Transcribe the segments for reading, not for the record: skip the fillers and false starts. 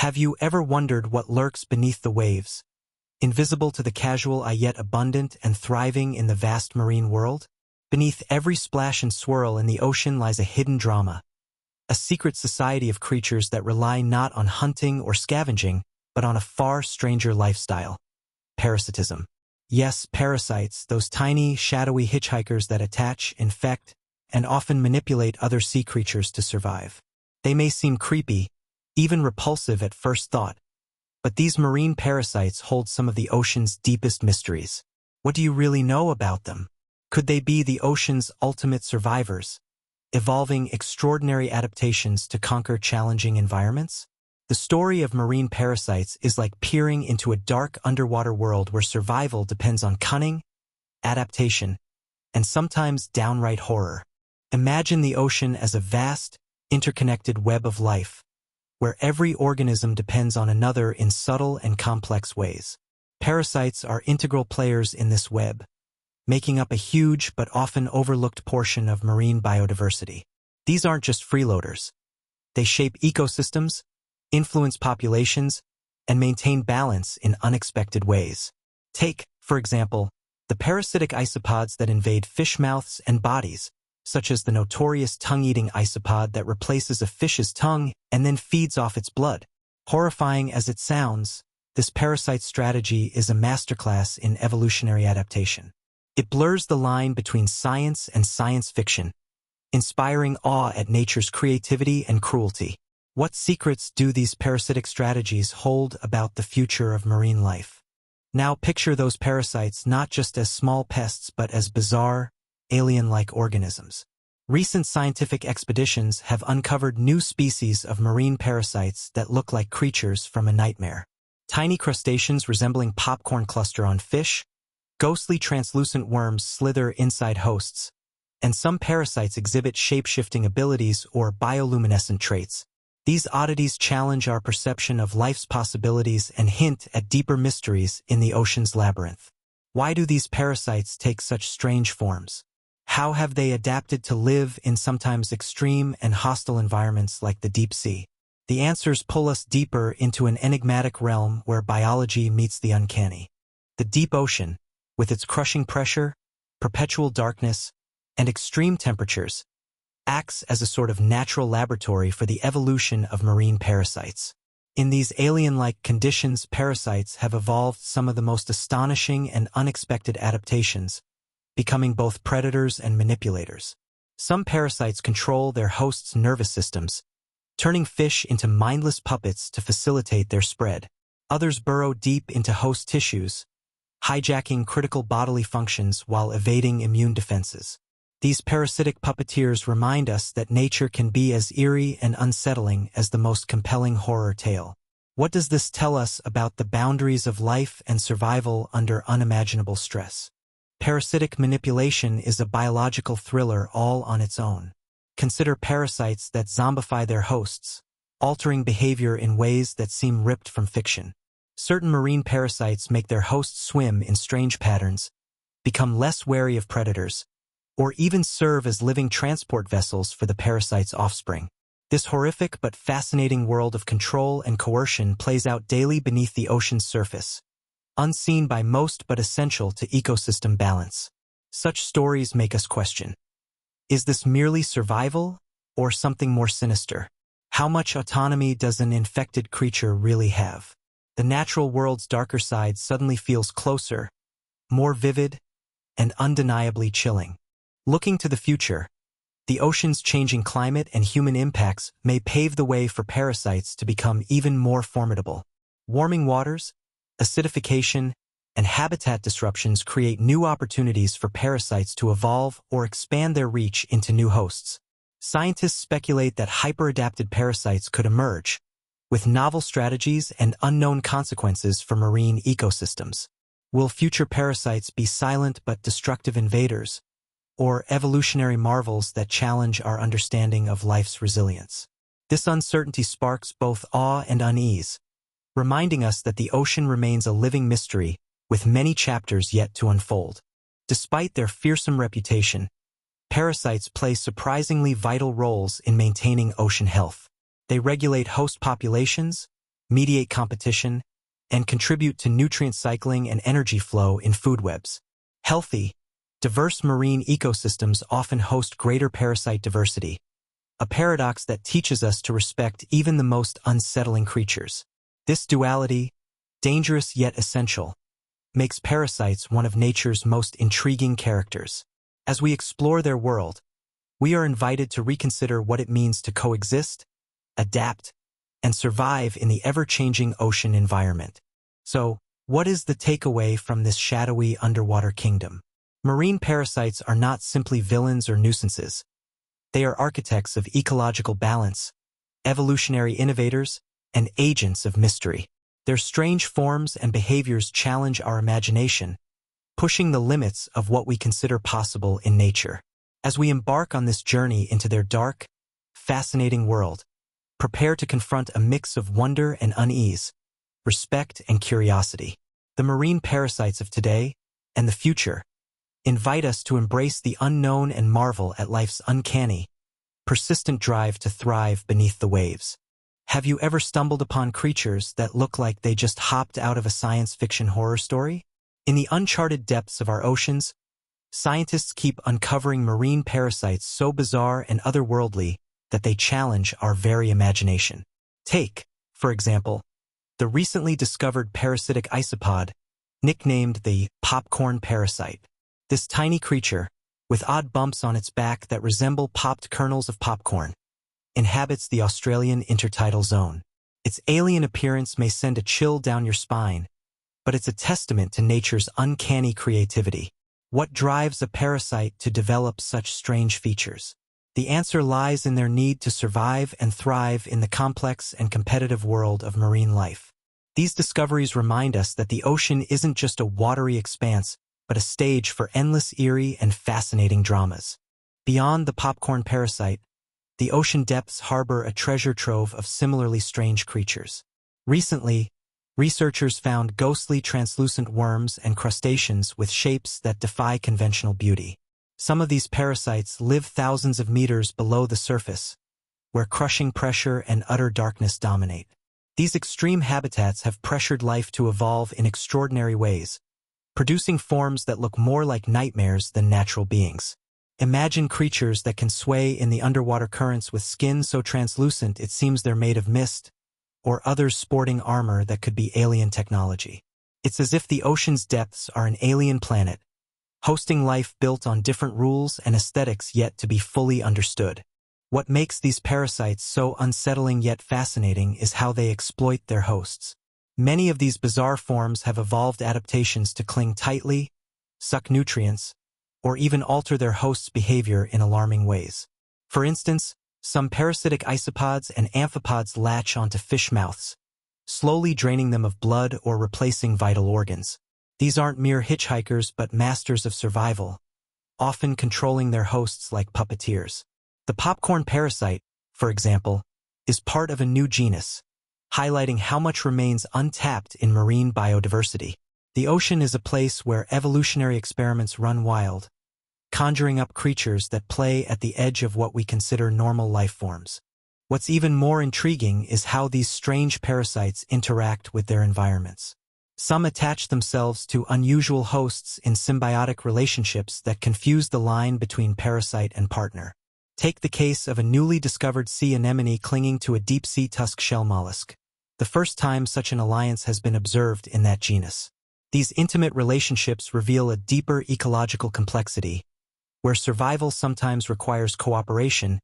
Have you ever wondered what lurks beneath the waves, invisible to the casual eye yet abundant and thriving in the vast marine world? Beneath every splash and swirl in the ocean lies a hidden drama, a secret society of creatures that rely not on hunting or scavenging, but on a far stranger lifestyle: parasitism. Yes, parasites, those tiny, shadowy hitchhikers that attach, infect, and often manipulate other sea creatures to survive. They may seem creepy, even repulsive at first thought, but these marine parasites hold some of the ocean's deepest mysteries. What do you really know about them? Could they be the ocean's ultimate survivors, evolving extraordinary adaptations to conquer challenging environments? The story of marine parasites is like peering into a dark underwater world where survival depends on cunning, adaptation, and sometimes downright horror. Imagine the ocean as a vast, interconnected web of life, where every organism depends on another in subtle and complex ways. Parasites are integral players in this web, making up a huge but often overlooked portion of marine biodiversity. These aren't just freeloaders. They shape ecosystems, influence populations, and maintain balance in unexpected ways. Take, for example, the parasitic isopods that invade fish mouths and bodies, such as the notorious tongue-eating isopod that replaces a fish's tongue and then feeds off its blood. Horrifying as it sounds, this parasite strategy is a masterclass in evolutionary adaptation. It blurs the line between science and science fiction, inspiring awe at nature's creativity and cruelty. What secrets do these parasitic strategies hold about the future of marine life? Now picture those parasites not just as small pests but as bizarre, alien-like organisms. Recent scientific expeditions have uncovered new species of marine parasites that look like creatures from a nightmare. Tiny crustaceans resembling popcorn cluster on fish, ghostly translucent worms slither inside hosts, and some parasites exhibit shape-shifting abilities or bioluminescent traits. These oddities challenge our perception of life's possibilities and hint at deeper mysteries in the ocean's labyrinth. Why do these parasites take such strange forms? How have they adapted to live in sometimes extreme and hostile environments like the deep sea? The answers pull us deeper into an enigmatic realm where biology meets the uncanny. The deep ocean, with its crushing pressure, perpetual darkness, and extreme temperatures, acts as a sort of natural laboratory for the evolution of marine parasites. In these alien-like conditions, parasites have evolved some of the most astonishing and unexpected adaptations, becoming both predators and manipulators. Some parasites control their hosts' nervous systems, turning fish into mindless puppets to facilitate their spread. Others burrow deep into host tissues, hijacking critical bodily functions while evading immune defenses. These parasitic puppeteers remind us that nature can be as eerie and unsettling as the most compelling horror tale. What does this tell us about the boundaries of life and survival under unimaginable stress? Parasitic manipulation is a biological thriller all on its own. Consider parasites that zombify their hosts, altering behavior in ways that seem ripped from fiction. Certain marine parasites make their hosts swim in strange patterns, become less wary of predators, or even serve as living transport vessels for the parasite's offspring. This horrific but fascinating world of control and coercion plays out daily beneath the ocean's surface, unseen by most but essential to ecosystem balance. Such stories make us question: is this merely survival, or something more sinister? How much autonomy does an infected creature really have? The natural world's darker side suddenly feels closer, more vivid, and undeniably chilling. Looking to the future, the ocean's changing climate and human impacts may pave the way for parasites to become even more formidable. Warming waters, acidification, and habitat disruptions create new opportunities for parasites to evolve or expand their reach into new hosts. Scientists speculate that hyper-adapted parasites could emerge, with novel strategies and unknown consequences for marine ecosystems. Will future parasites be silent but destructive invaders, or evolutionary marvels that challenge our understanding of life's resilience? This uncertainty sparks both awe and unease, reminding us that the ocean remains a living mystery with many chapters yet to unfold. Despite their fearsome reputation, parasites play surprisingly vital roles in maintaining ocean health. They regulate host populations, mediate competition, and contribute to nutrient cycling and energy flow in food webs. Healthy, diverse marine ecosystems often host greater parasite diversity, a paradox that teaches us to respect even the most unsettling creatures. This duality, dangerous yet essential, makes parasites one of nature's most intriguing characters. As we explore their world, we are invited to reconsider what it means to coexist, adapt, and survive in the ever-changing ocean environment. So, what is the takeaway from this shadowy underwater kingdom? Marine parasites are not simply villains or nuisances. They are architects of ecological balance, evolutionary innovators, and agents of mystery. Their strange forms and behaviors challenge our imagination, pushing the limits of what we consider possible in nature. As we embark on this journey into their dark, fascinating world, prepare to confront a mix of wonder and unease, respect and curiosity. The marine parasites of today and the future invite us to embrace the unknown and marvel at life's uncanny, persistent drive to thrive beneath the waves. Have you ever stumbled upon creatures that look like they just hopped out of a science fiction horror story? In the uncharted depths of our oceans, scientists keep uncovering marine parasites so bizarre and otherworldly that they challenge our very imagination. Take, for example, the recently discovered parasitic isopod, nicknamed the popcorn parasite. This tiny creature, with odd bumps on its back that resemble popped kernels of popcorn, inhabits the Australian intertidal zone. Its alien appearance may send a chill down your spine, but it's a testament to nature's uncanny creativity. What drives a parasite to develop such strange features? The answer lies in their need to survive and thrive in the complex and competitive world of marine life. These discoveries remind us that the ocean isn't just a watery expanse, but a stage for endless eerie and fascinating dramas. Beyond the popcorn parasite, the ocean depths harbor a treasure trove of similarly strange creatures. Recently, researchers found ghostly translucent worms and crustaceans with shapes that defy conventional beauty. Some of these parasites live thousands of meters below the surface, where crushing pressure and utter darkness dominate. These extreme habitats have pressured life to evolve in extraordinary ways, producing forms that look more like nightmares than natural beings. Imagine creatures that can sway in the underwater currents with skin so translucent it seems they're made of mist, or others sporting armor that could be alien technology. It's as if the ocean's depths are an alien planet, hosting life built on different rules and aesthetics yet to be fully understood. What makes these parasites so unsettling yet fascinating is how they exploit their hosts. Many of these bizarre forms have evolved adaptations to cling tightly, suck nutrients, or even alter their host's behavior in alarming ways. For instance, some parasitic isopods and amphipods latch onto fish mouths, slowly draining them of blood or replacing vital organs. These aren't mere hitchhikers but masters of survival, often controlling their hosts like puppeteers. The popcorn parasite, for example, is part of a new genus, highlighting how much remains untapped in marine biodiversity. The ocean is a place where evolutionary experiments run wild, conjuring up creatures that play at the edge of what we consider normal life forms. What's even more intriguing is how these strange parasites interact with their environments. Some attach themselves to unusual hosts in symbiotic relationships that confuse the line between parasite and partner. Take the case of a newly discovered sea anemone clinging to a deep-sea tusk shell mollusk, the first time such an alliance has been observed in that genus. These intimate relationships reveal a deeper ecological complexity, where survival sometimes requires cooperation,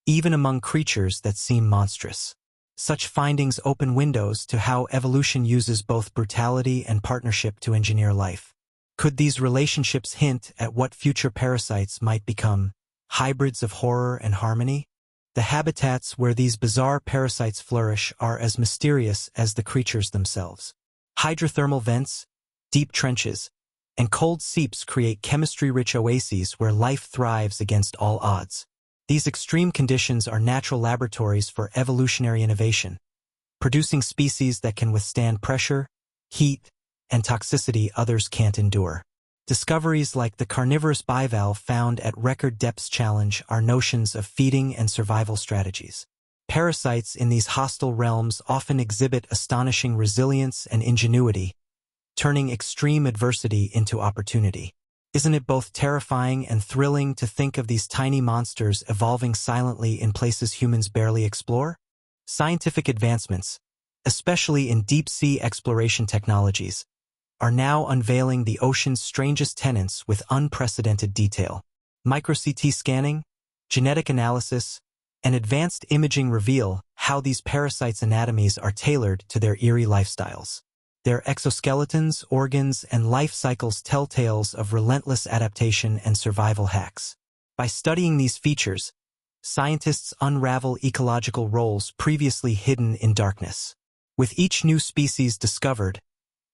even among creatures that seem monstrous. Such findings open windows to how evolution uses both brutality and partnership to engineer life. Could these relationships hint at what future parasites might become? Hybrids of horror and harmony? The habitats where these bizarre parasites flourish are as mysterious as the creatures themselves. Hydrothermal vents, deep trenches, and cold seeps create chemistry-rich oases where life thrives against all odds. These extreme conditions are natural laboratories for evolutionary innovation, producing species that can withstand pressure, heat, and toxicity others can't endure. Discoveries like the carnivorous bivalve found at record depths challenge our notions of feeding and survival strategies. Parasites in these hostile realms often exhibit astonishing resilience and ingenuity, turning extreme adversity into opportunity. Isn't it both terrifying and thrilling to think of these tiny monsters evolving silently in places humans barely explore? Scientific advancements, especially in deep-sea exploration technologies, are now unveiling the ocean's strangest tenets with unprecedented detail. Micro-CT scanning, genetic analysis, and advanced imaging reveal how these parasites' anatomies are tailored to their eerie lifestyles. Their exoskeletons, organs, and life cycles tell tales of relentless adaptation and survival hacks. By studying these features, scientists unravel ecological roles previously hidden in darkness. With each new species discovered,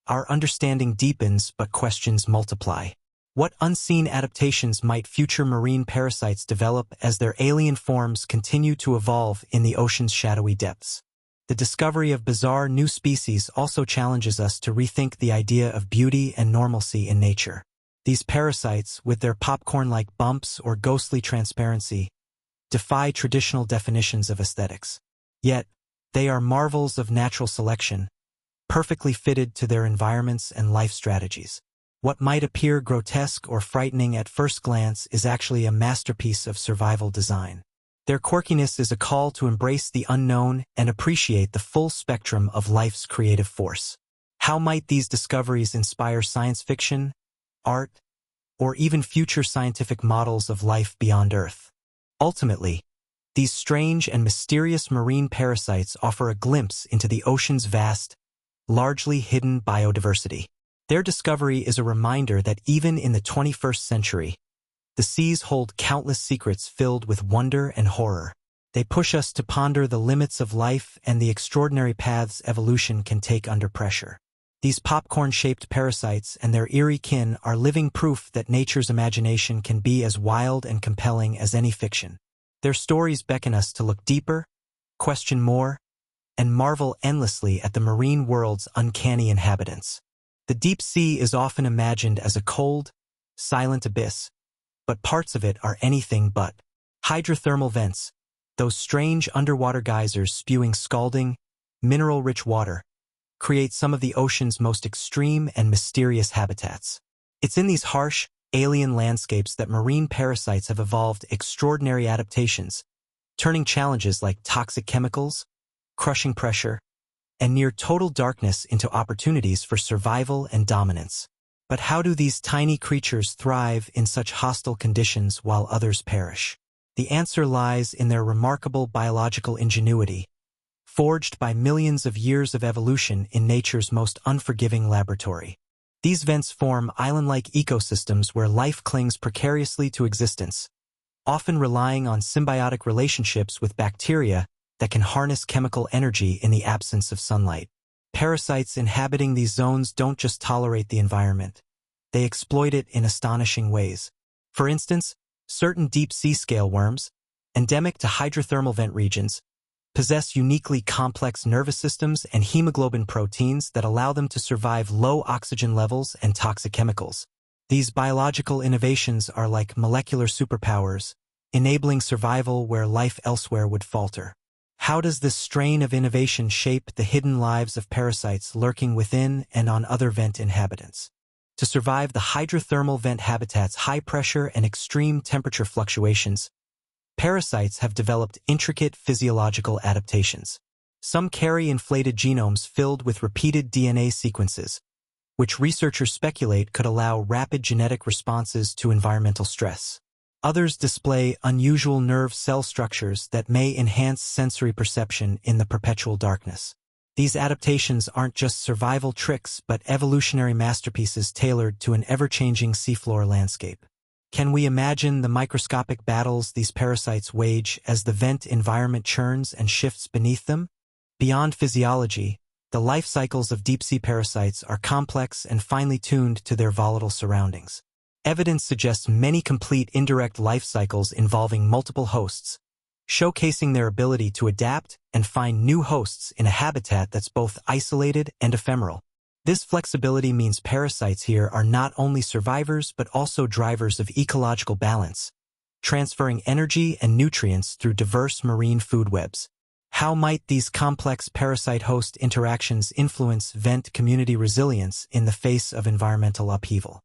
our understanding deepens but questions multiply. What unseen adaptations might future marine parasites develop as their alien forms continue to evolve in the ocean's shadowy depths? The discovery of bizarre new species also challenges us to rethink the idea of beauty and normalcy in nature. These parasites, with their popcorn-like bumps or ghostly transparency, defy traditional definitions of aesthetics. Yet, they are marvels of natural selection, perfectly fitted to their environments and life strategies. What might appear grotesque or frightening at first glance is actually a masterpiece of survival design. Their quirkiness is a call to embrace the unknown and appreciate the full spectrum of life's creative force. How might these discoveries inspire science fiction, art, or even future scientific models of life beyond Earth? Ultimately, these strange and mysterious marine parasites offer a glimpse into the ocean's vast, largely hidden biodiversity. Their discovery is a reminder that even in the 21st century, the seas hold countless secrets filled with wonder and horror. They push us to ponder the limits of life and the extraordinary paths evolution can take under pressure. These popcorn-shaped parasites and their eerie kin are living proof that nature's imagination can be as wild and compelling as any fiction. Their stories beckon us to look deeper, question more, and marvel endlessly at the marine world's uncanny inhabitants. The deep sea is often imagined as a cold, silent abyss, but parts of it are anything but. Hydrothermal vents, those strange underwater geysers spewing scalding, mineral-rich water, create some of the ocean's most extreme and mysterious habitats. It's in these harsh, alien landscapes that marine parasites have evolved extraordinary adaptations, turning challenges like toxic chemicals, crushing pressure, and near total darkness into opportunities for survival and dominance. But how do these tiny creatures thrive in such hostile conditions while others perish? The answer lies in their remarkable biological ingenuity, forged by millions of years of evolution in nature's most unforgiving laboratory. These vents form island-like ecosystems where life clings precariously to existence, often relying on symbiotic relationships with bacteria that can harness chemical energy in the absence of sunlight. Parasites inhabiting these zones don't just tolerate the environment. They exploit it in astonishing ways. For instance, certain deep-sea scale worms, endemic to hydrothermal vent regions, possess uniquely complex nervous systems and hemoglobin proteins that allow them to survive low oxygen levels and toxic chemicals. These biological innovations are like molecular superpowers, enabling survival where life elsewhere would falter. How does this strain of innovation shape the hidden lives of parasites lurking within and on other vent inhabitants? To survive the hydrothermal vent habitat's high pressure and extreme temperature fluctuations, parasites have developed intricate physiological adaptations. Some carry inflated genomes filled with repeated DNA sequences, which researchers speculate could allow rapid genetic responses to environmental stress. Others display unusual nerve cell structures that may enhance sensory perception in the perpetual darkness. These adaptations aren't just survival tricks but evolutionary masterpieces tailored to an ever-changing seafloor landscape. Can we imagine the microscopic battles these parasites wage as the vent environment churns and shifts beneath them? Beyond physiology, the life cycles of deep-sea parasites are complex and finely tuned to their volatile surroundings. Evidence suggests many complete indirect life cycles involving multiple hosts, showcasing their ability to adapt and find new hosts in a habitat that's both isolated and ephemeral. This flexibility means parasites here are not only survivors but also drivers of ecological balance, transferring energy and nutrients through diverse marine food webs. How might these complex parasite-host interactions influence vent community resilience in the face of environmental upheaval?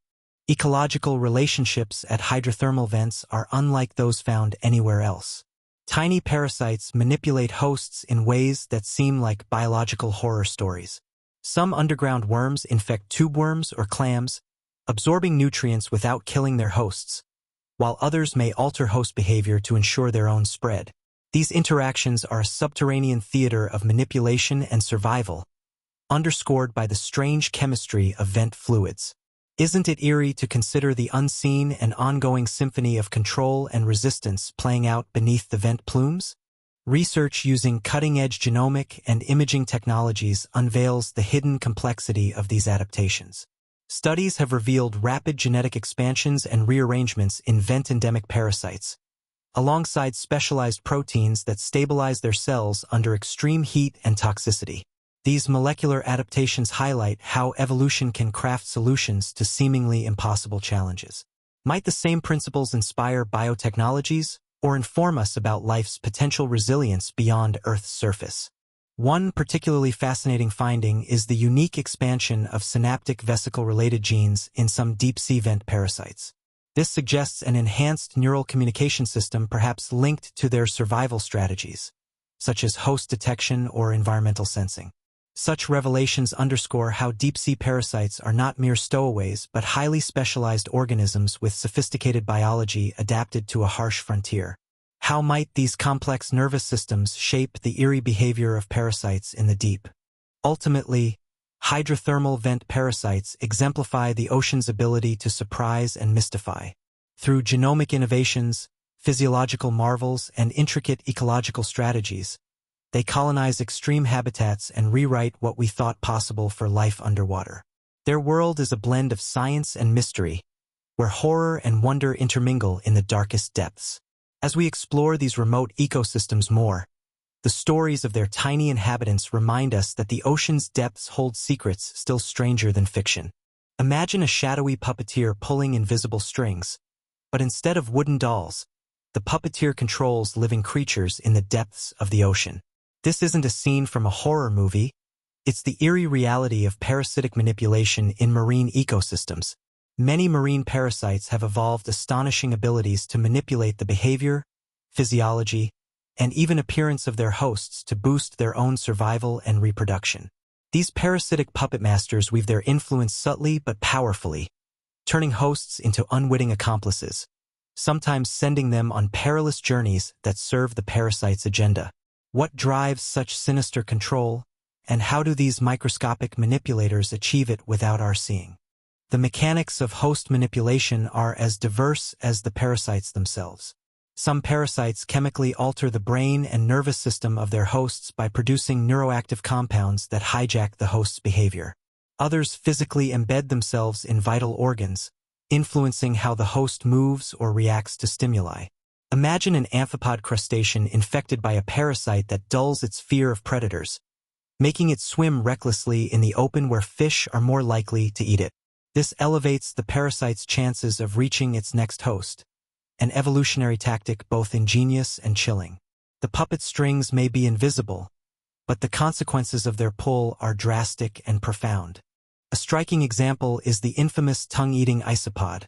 Ecological relationships at hydrothermal vents are unlike those found anywhere else. Tiny parasites manipulate hosts in ways that seem like biological horror stories. Some underground worms infect tube worms or clams, absorbing nutrients without killing their hosts, while others may alter host behavior to ensure their own spread. These interactions are a subterranean theater of manipulation and survival, underscored by the strange chemistry of vent fluids. Isn't it eerie to consider the unseen and ongoing symphony of control and resistance playing out beneath the vent plumes? Research using cutting-edge genomic and imaging technologies unveils the hidden complexity of these adaptations. Studies have revealed rapid genetic expansions and rearrangements in vent-endemic parasites, alongside specialized proteins that stabilize their cells under extreme heat and toxicity. These molecular adaptations highlight how evolution can craft solutions to seemingly impossible challenges. Might the same principles inspire biotechnologies or inform us about life's potential resilience beyond Earth's surface? One particularly fascinating finding is the unique expansion of synaptic vesicle-related genes in some deep-sea vent parasites. This suggests an enhanced neural communication system perhaps linked to their survival strategies, such as host detection or environmental sensing. Such revelations underscore how deep-sea parasites are not mere stowaways but highly specialized organisms with sophisticated biology adapted to a harsh frontier. How might these complex nervous systems shape the eerie behavior of parasites in the deep? Ultimately, hydrothermal vent parasites exemplify the ocean's ability to surprise and mystify. Through genomic innovations, physiological marvels, and intricate ecological strategies, they colonize extreme habitats and rewrite what we thought possible for life underwater. Their world is a blend of science and mystery, where horror and wonder intermingle in the darkest depths. As we explore these remote ecosystems more, the stories of their tiny inhabitants remind us that the ocean's depths hold secrets still stranger than fiction. Imagine a shadowy puppeteer pulling invisible strings, but instead of wooden dolls, the puppeteer controls living creatures in the depths of the ocean. This isn't a scene from a horror movie, it's the eerie reality of parasitic manipulation in marine ecosystems. Many marine parasites have evolved astonishing abilities to manipulate the behavior, physiology, and even appearance of their hosts to boost their own survival and reproduction. These parasitic puppet masters weave their influence subtly but powerfully, turning hosts into unwitting accomplices, sometimes sending them on perilous journeys that serve the parasite's agenda. What drives such sinister control, and how do these microscopic manipulators achieve it without our seeing? The mechanics of host manipulation are as diverse as the parasites themselves. Some parasites chemically alter the brain and nervous system of their hosts by producing neuroactive compounds that hijack the host's behavior. Others physically embed themselves in vital organs, influencing how the host moves or reacts to stimuli. Imagine an amphipod crustacean infected by a parasite that dulls its fear of predators, making it swim recklessly in the open where fish are more likely to eat it. This elevates the parasite's chances of reaching its next host, an evolutionary tactic both ingenious and chilling. The puppet strings may be invisible, but the consequences of their pull are drastic and profound. A striking example is the infamous tongue-eating isopod,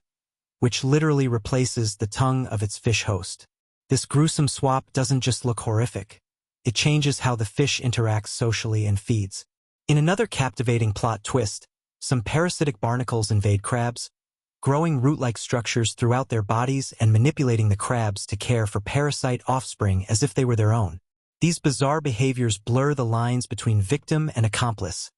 which literally replaces the tongue of its fish host. This gruesome swap doesn't just look horrific, it changes how the fish interacts socially and feeds. In another captivating plot twist, some parasitic barnacles invade crabs, growing root-like structures throughout their bodies and manipulating the crabs to care for parasite offspring as if they were their own. These bizarre behaviors blur the lines between victim and accomplice,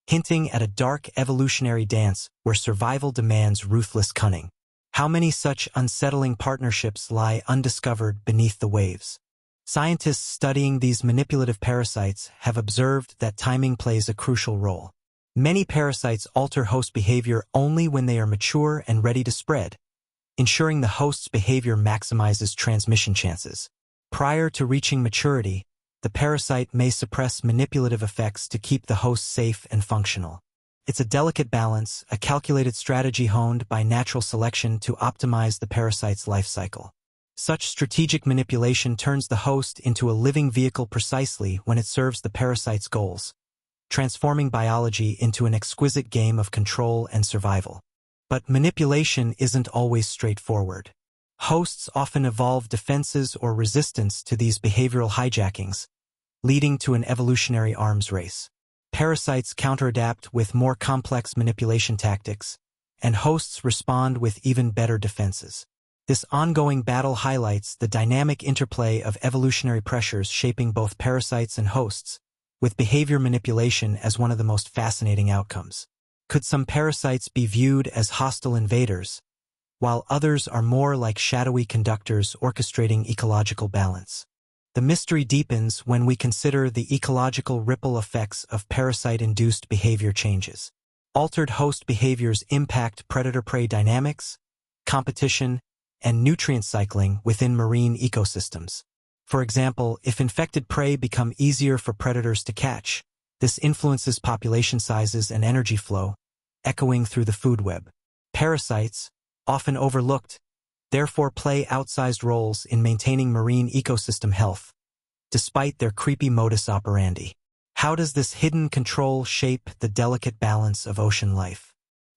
hinting at a dark evolutionary dance where survival demands ruthless cunning. How many such unsettling partnerships lie undiscovered beneath the waves? Scientists studying these manipulative parasites have observed that timing plays a crucial role. Many parasites alter host behavior only when they are mature and ready to spread, ensuring the host's behavior maximizes transmission chances. Prior to reaching maturity, the parasite may suppress manipulative effects to keep the host safe and functional. It's a delicate balance, a calculated strategy honed by natural selection to optimize the parasite's life cycle. Such strategic manipulation turns the host into a living vehicle precisely when it serves the parasite's goals, transforming biology into an exquisite game of control and survival. But manipulation isn't always straightforward. Hosts often evolve defenses or resistance to these behavioral hijackings, leading to an evolutionary arms race. Parasites counteradapt with more complex manipulation tactics, and hosts respond with even better defenses. This ongoing battle highlights the dynamic interplay of evolutionary pressures shaping both parasites and hosts, with behavior manipulation as one of the most fascinating outcomes. Could some parasites be viewed as hostile invaders, while others are more like shadowy conductors orchestrating ecological balance? The mystery deepens when we consider the ecological ripple effects of parasite-induced behavior changes. Altered host behaviors impact predator-prey dynamics, competition, and nutrient cycling within marine ecosystems. For example, if infected prey become easier for predators to catch, this influences population sizes and energy flow, echoing through the food web. Parasites, often overlooked, therefore play outsized roles in maintaining marine ecosystem health, despite their creepy modus operandi. How does this hidden control shape the delicate balance of ocean life?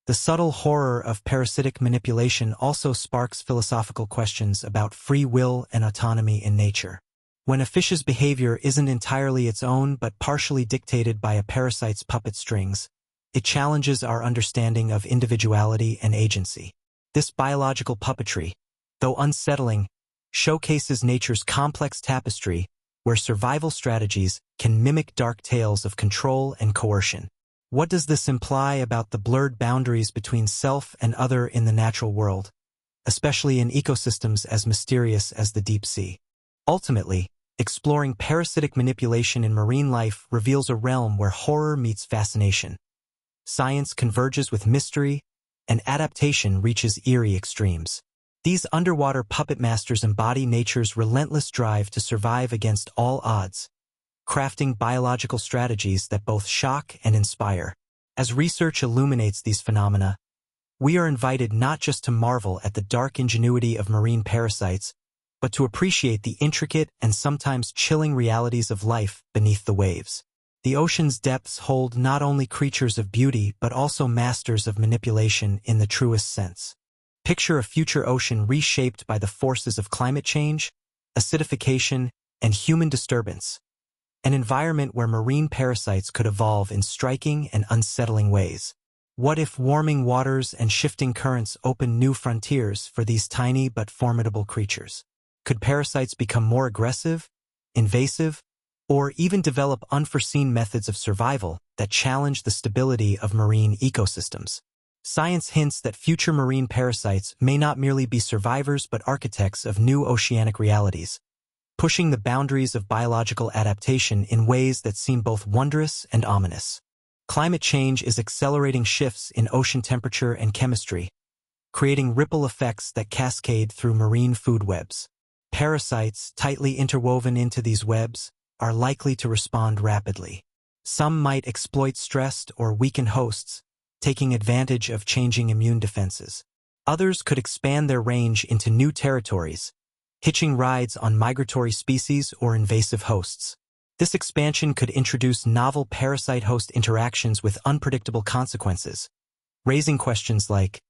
The subtle horror of parasitic manipulation also sparks philosophical questions about free will and autonomy in nature. When a fish's behavior isn't entirely its own but partially dictated by a parasite's puppet strings, it challenges our understanding of individuality and agency. This biological puppetry, though unsettling, showcases nature's complex tapestry where survival strategies can mimic dark tales of control and coercion. What does this imply about the blurred boundaries between self and other in the natural world, especially in ecosystems as mysterious as the deep sea? Ultimately, exploring parasitic manipulation in marine life reveals a realm where horror meets fascination. Science converges with mystery, and adaptation reaches eerie extremes. These underwater puppet masters embody nature's relentless drive to survive against all odds, crafting biological strategies that both shock and inspire. As research illuminates these phenomena, we are invited not just to marvel at the dark ingenuity of marine parasites, but to appreciate the intricate and sometimes chilling realities of life beneath the waves. The ocean's depths hold not only creatures of beauty but also masters of manipulation in the truest sense. Picture a future ocean reshaped by the forces of climate change, acidification, and human disturbance. An environment where marine parasites could evolve in striking and unsettling ways. What if warming waters and shifting currents open new frontiers for these tiny but formidable creatures? Could parasites become more aggressive, invasive, or even develop unforeseen methods of survival that challenge the stability of marine ecosystems? Science hints that future marine parasites may not merely be survivors but architects of new oceanic realities, pushing the boundaries of biological adaptation in ways that seem both wondrous and ominous. Climate change is accelerating shifts in ocean temperature and chemistry, creating ripple effects that cascade through marine food webs. Parasites, tightly interwoven into these webs, are likely to respond rapidly. Some might exploit stressed or weakened hosts, taking advantage of changing immune defenses. Others could expand their range into new territories, hitching rides on migratory species or invasive hosts. This expansion could introduce novel parasite-host interactions with unpredictable consequences, raising questions like,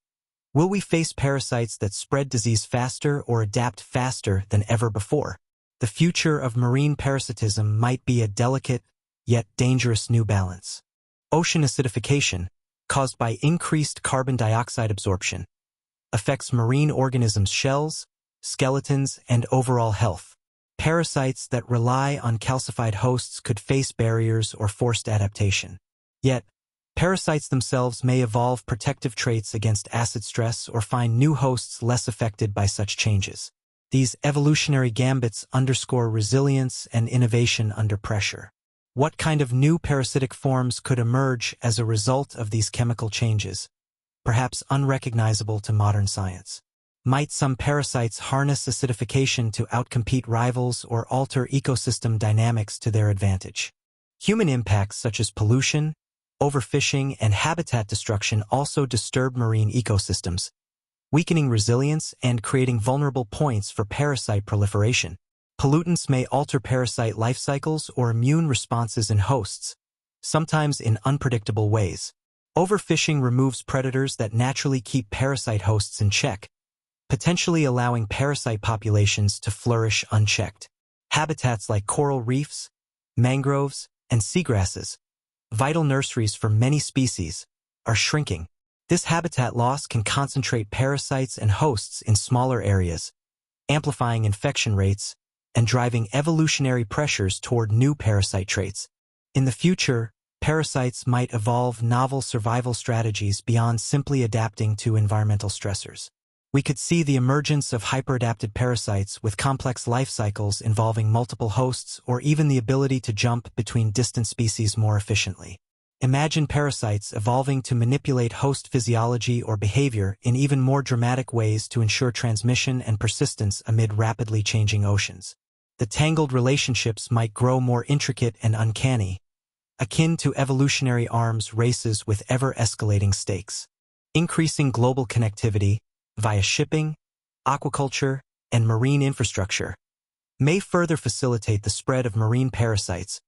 will we face parasites that spread disease faster or adapt faster than ever before? The future of marine parasitism might be a delicate, yet dangerous new balance. Ocean acidification, caused by increased carbon dioxide absorption, affects marine organisms' shells, skeletons, and overall health. Parasites that rely on calcified hosts could face barriers or forced adaptation. Yet, parasites themselves may evolve protective traits against acid stress or find new hosts less affected by such changes. These evolutionary gambits underscore resilience and innovation under pressure. What kind of new parasitic forms could emerge as a result of these chemical changes, perhaps unrecognizable to modern science? Might some parasites harness acidification to outcompete rivals or alter ecosystem dynamics to their advantage? Human impacts such as pollution, overfishing, and habitat destruction also disturb marine ecosystems, weakening resilience and creating vulnerable points for parasite proliferation. Pollutants may alter parasite life cycles or immune responses in hosts, sometimes in unpredictable ways. Overfishing removes predators that naturally keep parasite hosts in check, potentially allowing parasite populations to flourish unchecked. Habitats like coral reefs, mangroves, and seagrasses, vital nurseries for many species, are shrinking. This habitat loss can concentrate parasites and hosts in smaller areas, amplifying infection rates and driving evolutionary pressures toward new parasite traits. In the future, parasites might evolve novel survival strategies beyond simply adapting to environmental stressors. We could see the emergence of hyperadapted parasites with complex life cycles involving multiple hosts or even the ability to jump between distant species more efficiently. Imagine parasites evolving to manipulate host physiology or behavior in even more dramatic ways to ensure transmission and persistence amid rapidly changing oceans. The tangled relationships might grow more intricate and uncanny, akin to evolutionary arms races with ever-escalating stakes. Increasing global connectivity, via shipping, aquaculture, and marine infrastructure, may further facilitate the spread of marine parasites,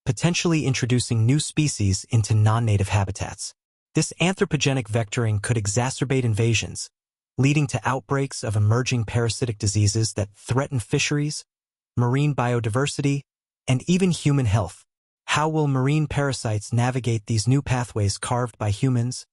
potentially introducing new species into non-native habitats. This anthropogenic vectoring could exacerbate invasions, leading to outbreaks of emerging parasitic diseases that threaten fisheries, marine biodiversity, and even human health. How will marine parasites navigate these new pathways carved by humans?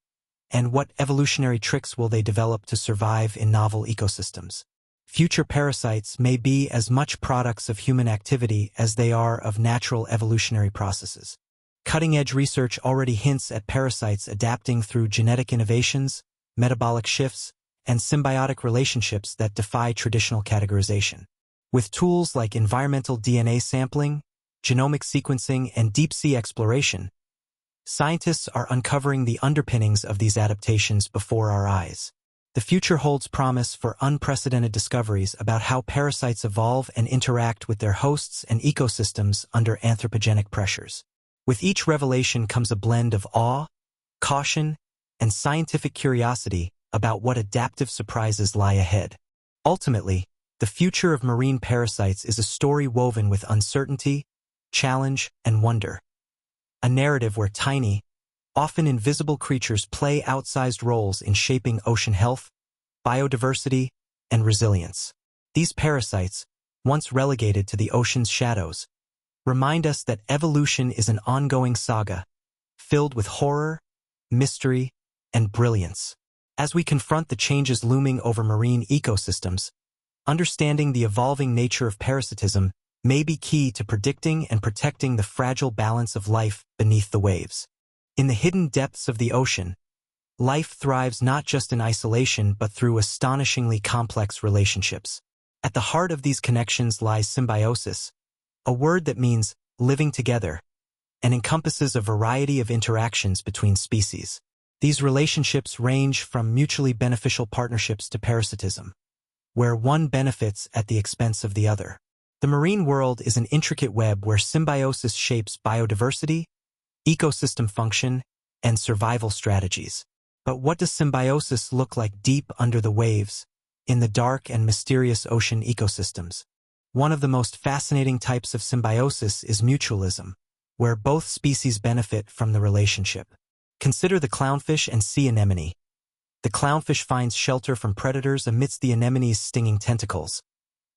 And what evolutionary tricks will they develop to survive in novel ecosystems? Future parasites may be as much products of human activity as they are of natural evolutionary processes. Cutting-edge research already hints at parasites adapting through genetic innovations, metabolic shifts, and symbiotic relationships that defy traditional categorization. With tools like environmental DNA sampling, genomic sequencing, and deep-sea exploration, scientists are uncovering the underpinnings of these adaptations before our eyes. The future holds promise for unprecedented discoveries about how parasites evolve and interact with their hosts and ecosystems under anthropogenic pressures. With each revelation comes a blend of awe, caution, and scientific curiosity about what adaptive surprises lie ahead. Ultimately, the future of marine parasites is a story woven with uncertainty, challenge, and wonder. A narrative where tiny, often invisible creatures play outsized roles in shaping ocean health, biodiversity, and resilience. These parasites, once relegated to the ocean's shadows, remind us that evolution is an ongoing saga, filled with horror, mystery, and brilliance. As we confront the changes looming over marine ecosystems, understanding the evolving nature of parasitism may be key to predicting and protecting the fragile balance of life beneath the waves. In the hidden depths of the ocean, life thrives not just in isolation but through astonishingly complex relationships. At the heart of these connections lies symbiosis, a word that means living together, and encompasses a variety of interactions between species. These relationships range from mutually beneficial partnerships to parasitism, where one benefits at the expense of the other. The marine world is an intricate web where symbiosis shapes biodiversity, ecosystem function, and survival strategies. But what does symbiosis look like deep under the waves, in the dark and mysterious ocean ecosystems? One of the most fascinating types of symbiosis is mutualism, where both species benefit from the relationship. Consider the clownfish and sea anemone. The clownfish finds shelter from predators amidst the anemone's stinging tentacles,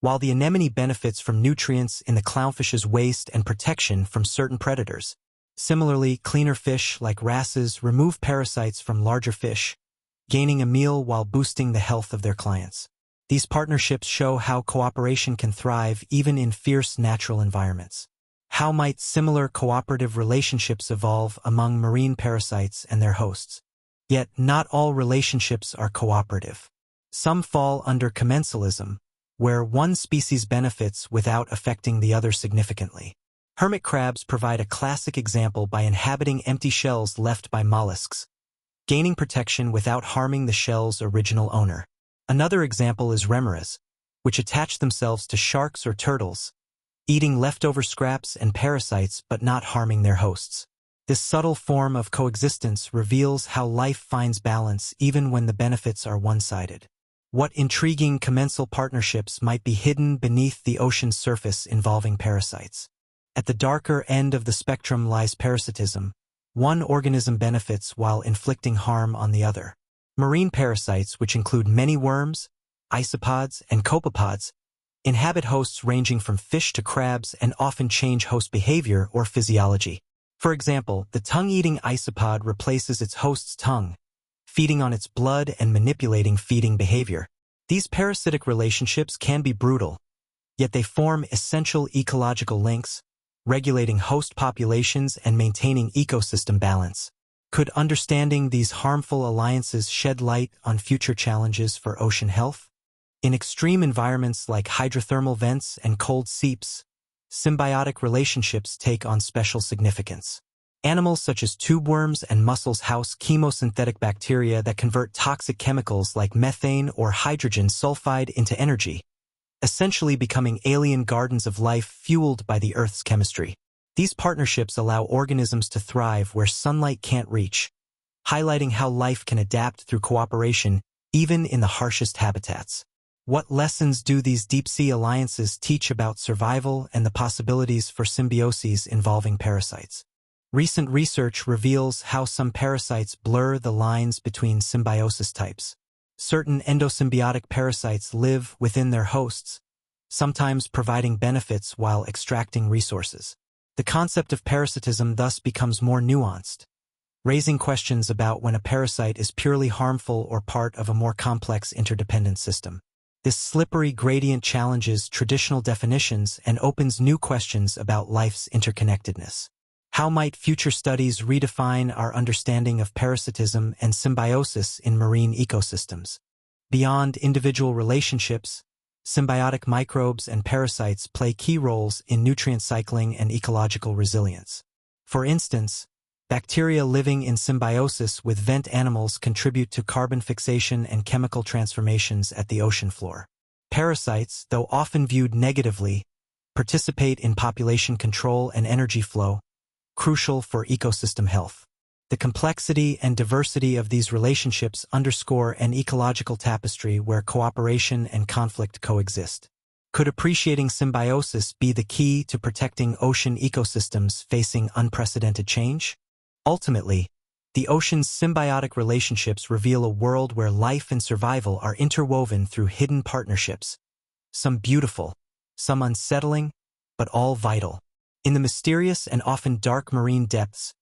while the anemone benefits from nutrients in the clownfish's waste and protection from certain predators. Similarly, cleaner fish like wrasses remove parasites from larger fish, gaining a meal while boosting the health of their clients. These partnerships show how cooperation can thrive even in fierce natural environments. How might similar cooperative relationships evolve among marine parasites and their hosts? Yet, not all relationships are cooperative. Some fall under commensalism, where one species benefits without affecting the other significantly. Hermit crabs provide a classic example by inhabiting empty shells left by mollusks, gaining protection without harming the shell's original owner. Another example is remoras, which attach themselves to sharks or turtles, eating leftover scraps and parasites but not harming their hosts. This subtle form of coexistence reveals how life finds balance even when the benefits are one-sided. What intriguing commensal partnerships might be hidden beneath the ocean's surface involving parasites? At the darker end of the spectrum lies parasitism. One organism benefits while inflicting harm on the other. Marine parasites, which include many worms, isopods, and copepods, inhabit hosts ranging from fish to crabs and often change host behavior or physiology. For example, the tongue-eating isopod replaces its host's tongue, feeding on its blood and manipulating feeding behavior. These parasitic relationships can be brutal, yet they form essential ecological links, regulating host populations and maintaining ecosystem balance. Could understanding these harmful alliances shed light on future challenges for ocean health? In extreme environments like hydrothermal vents and cold seeps, symbiotic relationships take on special significance. Animals such as tubeworms and mussels house chemosynthetic bacteria that convert toxic chemicals like methane or hydrogen sulfide into energy, essentially becoming alien gardens of life fueled by the Earth's chemistry. These partnerships allow organisms to thrive where sunlight can't reach, highlighting how life can adapt through cooperation even in the harshest habitats. What lessons do these deep-sea alliances teach about survival and the possibilities for symbioses involving parasites? Recent research reveals how some parasites blur the lines between symbiosis types. Certain endosymbiotic parasites live within their hosts, sometimes providing benefits while extracting resources. The concept of parasitism thus becomes more nuanced, raising questions about when a parasite is purely harmful or part of a more complex interdependent system. This slippery gradient challenges traditional definitions and opens new questions about life's interconnectedness. How might future studies redefine our understanding of parasitism and symbiosis in marine ecosystems? Beyond individual relationships, symbiotic microbes and parasites play key roles in nutrient cycling and ecological resilience. For instance, bacteria living in symbiosis with vent animals contribute to carbon fixation and chemical transformations at the ocean floor. Parasites, though often viewed negatively, participate in population control and energy flow, crucial for ecosystem health. The complexity and diversity of these relationships underscore an ecological tapestry where cooperation and conflict coexist. Could appreciating symbiosis be the key to protecting ocean ecosystems facing unprecedented change? Ultimately, the ocean's symbiotic relationships reveal a world where life and survival are interwoven through hidden partnerships, some beautiful, some unsettling, but all vital. In the mysterious and often dark marine depths,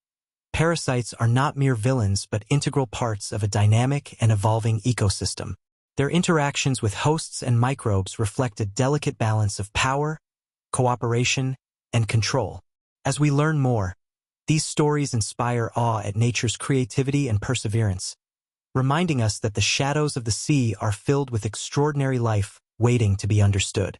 parasites are not mere villains but integral parts of a dynamic and evolving ecosystem. Their interactions with hosts and microbes reflect a delicate balance of power, cooperation, and control. As we learn more, these stories inspire awe at nature's creativity and perseverance, reminding us that the shadows of the sea are filled with extraordinary life waiting to be understood.